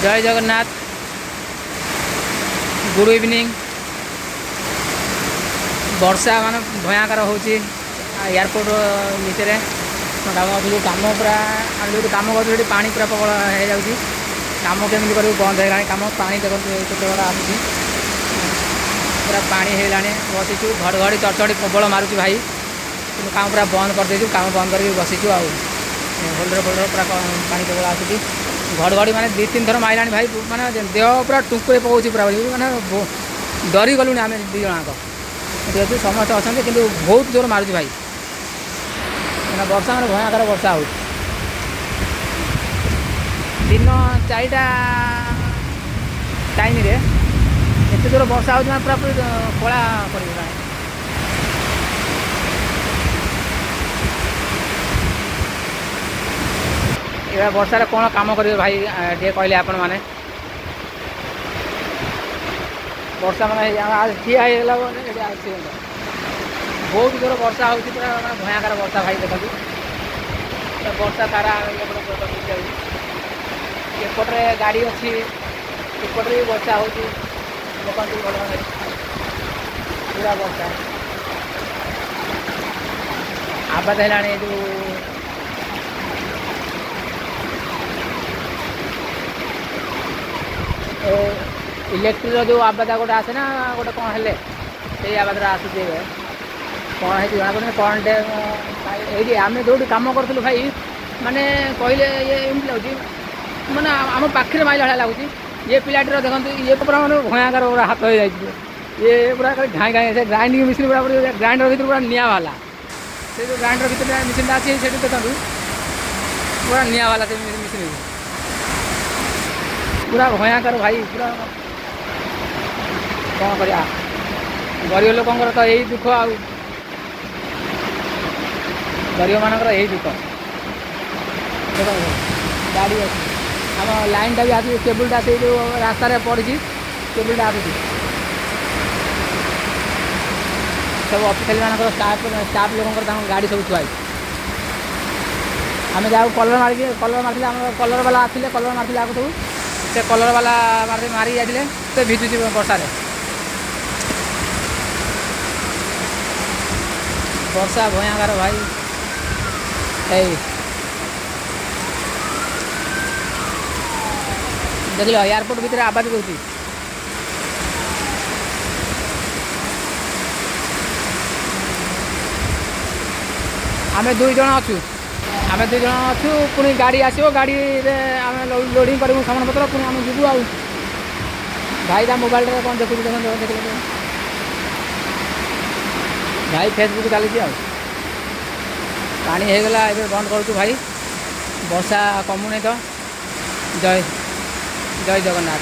जय Jagannath good evening. वर्षा मान भयंकर हो एयरपोर्ट नीचे जो कम पूरा जो कम कर पा पूरा प्रबल हो जाऊँगी कम केमी कर बंद है कम पा देखो केते बड़ा आसूँ पूरा पानी होगा बसीचु घड़घड़ी चढ़चढ़ी प्रबल मारुच भाई कि कम पूरा बंद कर देचु कम बंद करके बसीचु होल्डर फोल्डर पूरा पानी प्रबल आसूँ घड़घड़ी माने 2-3 थर माइला भाई माने देह पूरा टुकुरे पकाउछि पूरा माने डरी गलुनी आम दी जनाक जेहतु समस्त अच्छा कि बहुत जोर मारुच भाई वर्षा मैंने भयंकर वर्षा हो दिन 4टा टाइम रे एत जोर वर्षा हो पूरा पूरी कला पड़गला। ये वर्षा कौन काम करेंगे भाई टे कहले आपण मैंने वर्षा मैंने ठिया एक्सीडेंट बहुत जोर वर्षा हो पूरा भयंकर वर्षा भाई देखा वर्षा सारा एपटे गाड़ी अच्छी एपटे भी वर्षा हो पूरा वर्षा आबाद है जो इलेक्ट्रिक जो आबाद गोटे आसे ना गोटे कौन हेले से आबाद आसूँ कौन है जना पड़े कौन ये आम जो कम करूँ भाई माने कहले ये एमती लगे माने आम पाखे माइला भाया लगुच ये पिलाटीर देखते ये पूरा मैंने भयंकर पूरा हाथ हो जाए ये पूरा घाई घाई से ग्राइंडिंग मेसीन पूरा ग्राइंडर भर पूरा निआ वाला से जो ग्राइंडर भर मेसीन अच्छी से देखते पूरा निआ वाला से मेसीन पूरा भयंकर भाई पूरा कौन कर गरीब लोक तो यही दुख आ गरीब मानकर यही दुख गाड़ी आम लाइनटा भी आस केबुलटा से जो रास्तार पड़ी केबुलटा आसूँ सब अफिसियल मानकर स्टाफ लोक गाड़ी सब थुआई आम जाऊ कलर मारिक कलर मार कलर वाला आसे कलर मारते आगे सब से कलर वाला मारी जाते से भिजुची वर्षा वर्षा भयंकर भाई देख लो एयरपोर्ट भितर आवाज करुँच आम 2 जन अच्छू आम 2 जन अच्छू पुणी गाड़ी आसो गाड़ी आम लोडिंग करूँ सामान पत्र पुणी आम जीवु भाई मोबाइल कौन देखुच देख भाई फेसबुक चली पानी होगला ये बंद करूँ भाई वर्षा कमुने तो जय जय जगन्नाथ।